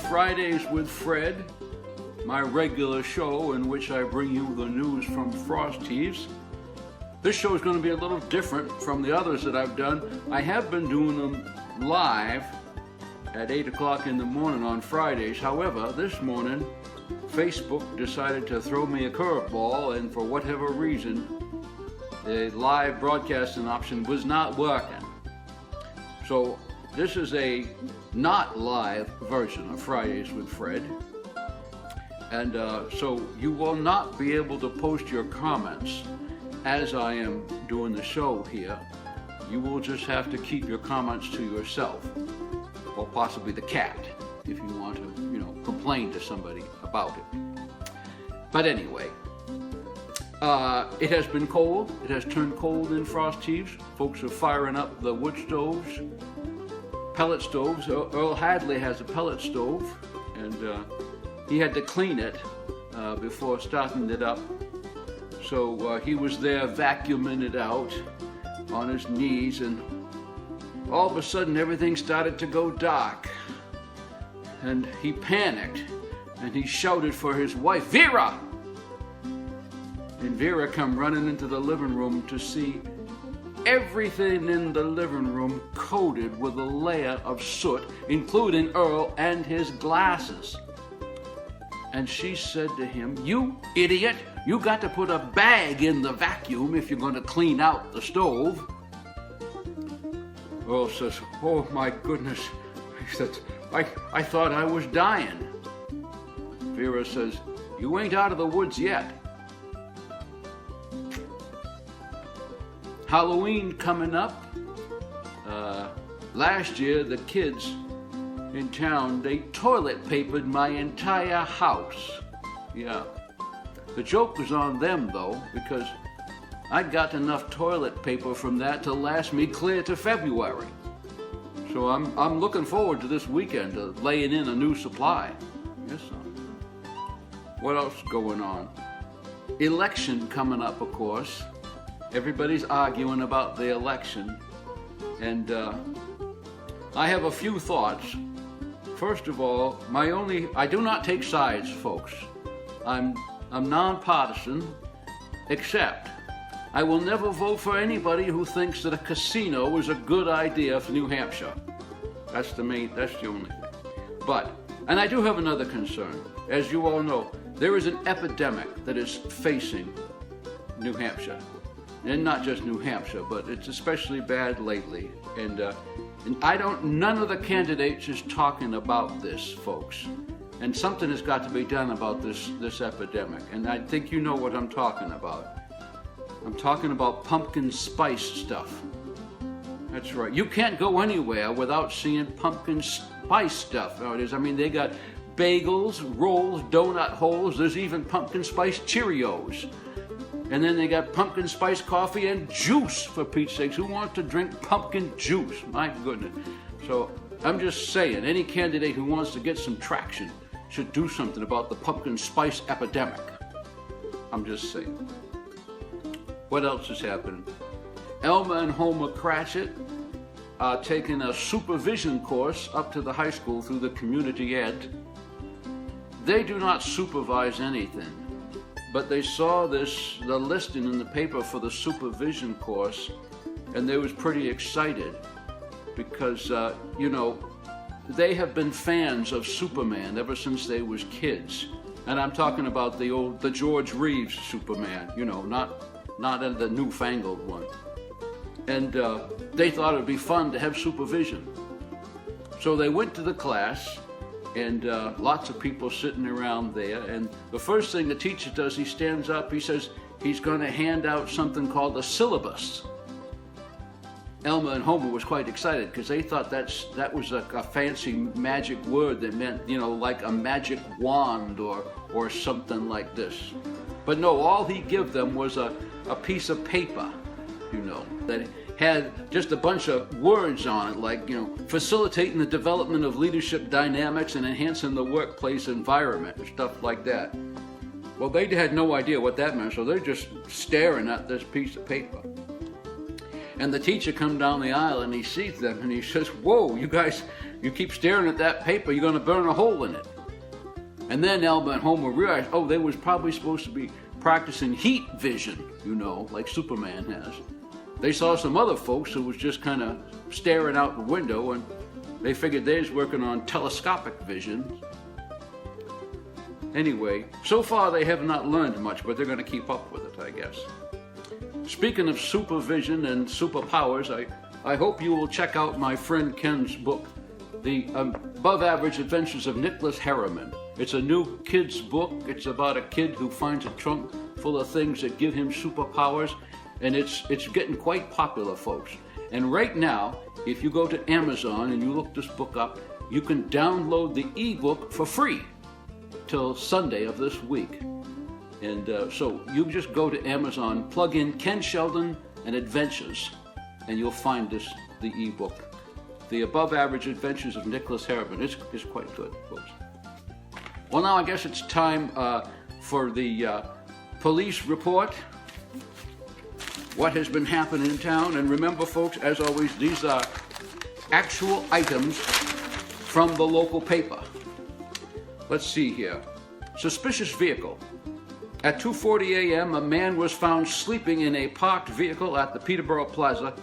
Fridays with Fred, my regular show in which I bring you the news from Frost Heaves. This show is going to be a little different from the others that I've done. I have been doing them live at 8 o'clock in the morning on Fridays. However, this morning, Facebook decided to throw me a curveball, and for whatever reason, the live broadcasting option was not working. So this is a not live version of Fridays with Fred, and so you will not be able to post your comments as I am doing the show here. You will just have to keep your comments to yourself, or possibly the cat, if you want to, complain to somebody about it. But anyway, it has been cold. It has turned cold in Frost Heaves. Folks are firing up the wood stoves. Pellet stoves. Earl Hadley has a pellet stove, and he had to clean it before starting it up. So he was there vacuuming it out on his knees, and all of a sudden everything started to go dark. And he panicked, and he shouted for his wife, Vera! And Vera come running into the living room to see everything in the living room coated with a layer of soot, including Earl and his glasses. And she said to him, "You idiot, you got to put a bag in the vacuum if you're going to clean out the stove." Earl says, "Oh my goodness," he said, I thought I was dying." Vera says, "You ain't out of the woods yet." Halloween coming up. Last year, the kids in town, they toilet papered my entire house. Yeah. The joke was on them, though, because I got enough toilet paper from that to last me clear to February. So I'm looking forward to this weekend, to laying in a new supply. Yes, sir. What else is going on? Election coming up, of course. Everybody's arguing about the election, and I have a few thoughts. First of all, I do not take sides, folks. I'm nonpartisan, except I will never vote for anybody who thinks that a casino is a good idea for New Hampshire. That's the only thing. But, and I do have another concern. As you all know, there is an epidemic that is facing New Hampshire. And not just New Hampshire, but it's especially bad lately. And none of the candidates is talking about this, folks. And something has got to be done about this epidemic. And I think you know what I'm talking about. I'm talking about pumpkin spice stuff. That's right. You can't go anywhere without seeing pumpkin spice stuff nowadays. I mean, they got bagels, rolls, donut holes. There's even pumpkin spice Cheerios. And then they got pumpkin spice coffee and juice, for Pete's sakes. Who wants to drink pumpkin juice? My goodness. So I'm just saying, any candidate who wants to get some traction should do something about the pumpkin spice epidemic. I'm just saying. What else is happening? Elma and Homer Cratchit are taking a supervision course up to the high school through the community ed. They do not supervise anything. But they saw the listing in the paper for the supervision course, and they was pretty excited because, they have been fans of Superman ever since they was kids. And I'm talking about the George Reeves Superman, not the newfangled one. And they thought it would be fun to have supervision. So they went to the class, and lots of people sitting around there. And the first thing the teacher does, he stands up, he says he's going to hand out something called a syllabus. Elmer and Homer was quite excited because they thought that was a fancy magic word that meant, like a magic wand or something like this. But no, all he gave them was a piece of paper, that had just a bunch of words on it, like, facilitating the development of leadership dynamics and enhancing the workplace environment and stuff like that. Well, they had no idea what that meant, so they're just staring at this piece of paper. And the teacher comes down the aisle and he sees them and he says, "Whoa, you guys, you keep staring at that paper, you're going to burn a hole in it." And then Elmer and Homer realized, they was probably supposed to be practicing heat vision, like Superman has. They saw some other folks who was just kind of staring out the window, and they figured they was working on telescopic vision. Anyway, so far they have not learned much, but they're going to keep up with it, I guess. Speaking of supervision and superpowers, I hope you will check out my friend Ken's book, The Above Average Adventures of Nicholas Harriman. It's a new kid's book. It's about a kid who finds a trunk full of things that give him superpowers, and it's getting quite popular, folks. And right now, if you go to Amazon and you look this book up, you can download the ebook for free till Sunday of this week. And so you just go to Amazon, plug in Ken Sheldon and Adventures, and you'll find the ebook, The Above Average Adventures of Nicholas Harriman. It's quite good, folks. Well, now I guess it's time for the police report. What has been happening in town? And remember, folks, as always, these are actual items from the local paper. Let's see here. Suspicious vehicle. At 2:40 a.m., a man was found sleeping in a parked vehicle at the Peterborough Plaza.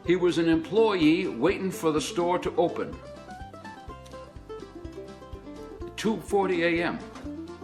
He was an employee waiting for the store to open. 2:40 a.m.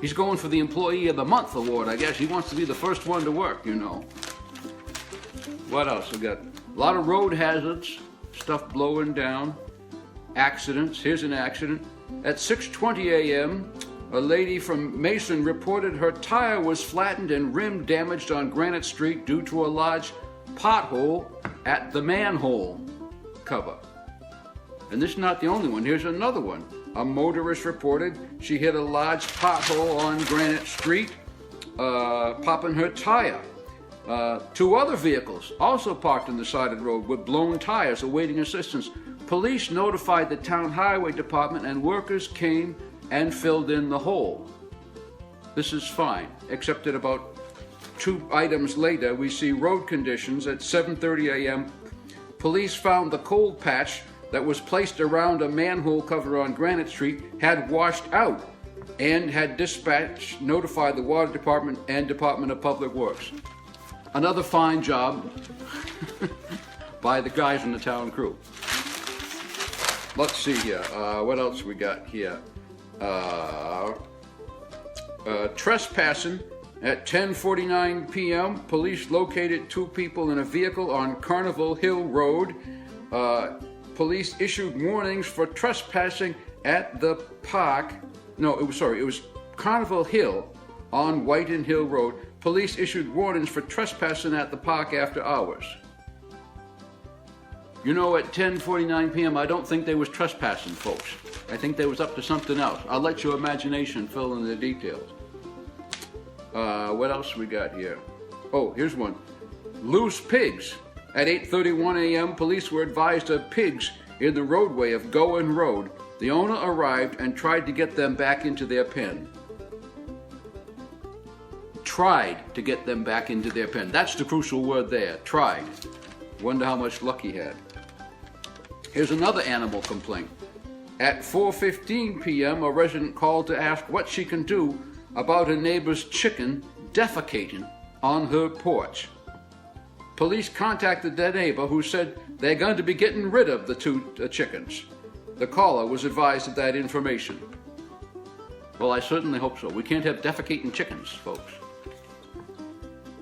He's going for the Employee of the Month award, I guess. He wants to be the first one to work, What else? We got a lot of road hazards, stuff blowing down, accidents. Here's an accident. At 6:20 a.m., a lady from Mason reported her tire was flattened and rim damaged on Granite Street due to a large pothole at the manhole cover. And this is not the only one. Here's another one. A motorist reported she hit a large pothole on Granite Street, popping her tire. Two other vehicles also parked on the side of the road with blown tires awaiting assistance. Police notified the town highway department and workers came and filled in the hole. This is fine, except that about 2 items later, we see road conditions at 7:30 a.m. Police found the cold patch that was placed around a manhole cover on Granite Street had washed out and had dispatched notified the water department and Department of Public Works. Another fine job by the guys in the town crew. Let's see here. What else we got here? Trespassing at 10:49 p.m. Police located 2 people in a vehicle on Carnival Hill Road. Police issued warnings for trespassing at the park. It was Carnival Hill on Whiten Hill Road. Police issued warnings for trespassing at the park after hours. At 10:49 p.m., I don't think they was trespassing, folks. I think they was up to something else. I'll let your imagination fill in the details. What else we got here? Oh, here's one. Loose pigs. At 8:31 a.m., police were advised of pigs in the roadway of Gowan Road. The owner arrived and tried to get them back into their pen. Tried to get them back into their pen. That's the crucial word there. Tried. Wonder how much luck he had. Here's another animal complaint. At 4:15 p.m., a resident called to ask what she can do about a neighbor's chicken defecating on her porch. Police contacted that neighbor, who said they're going to be getting rid of the 2 chickens. The caller was advised of that information. Well, I certainly hope so. We can't have defecating chickens, folks.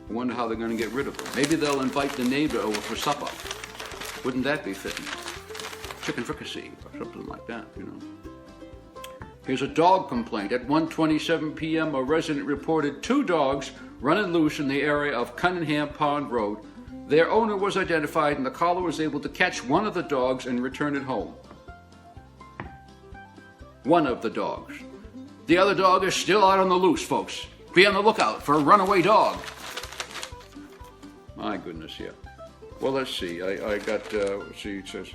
I wonder how they're going to get rid of them. Maybe they'll invite the neighbor over for supper. Wouldn't that be fitting? Chicken fricassee or something like that, Here's a dog complaint. At 1:27 p.m., a resident reported 2 dogs running loose in the area of Cunningham Pond Road. Their owner was identified and the collar was able to catch one of the dogs and return it home. One of the dogs. The other dog is still out on the loose, folks. Be on the lookout for a runaway dog. My goodness, yeah. Well, let's see. I got, let's see, it says,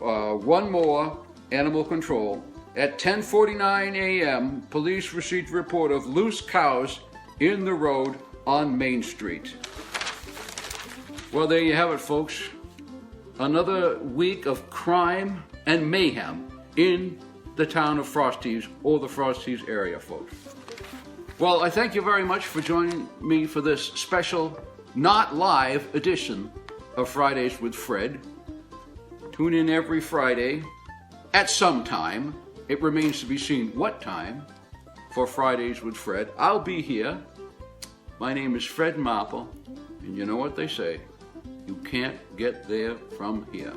one more, animal control. At 10:49 a.m., police received a report of loose cows in the road on Main Street. Well, there you have it, folks. Another week of crime and mayhem in the town of Frost Heaves, or the Frost Heaves area, folks. Well, I thank you very much for joining me for this special, not live edition of Fridays with Fred. Tune in every Friday at some time. It remains to be seen what time for Fridays with Fred. I'll be here. My name is Fred Marple, and you know what they say, you can't get there from here.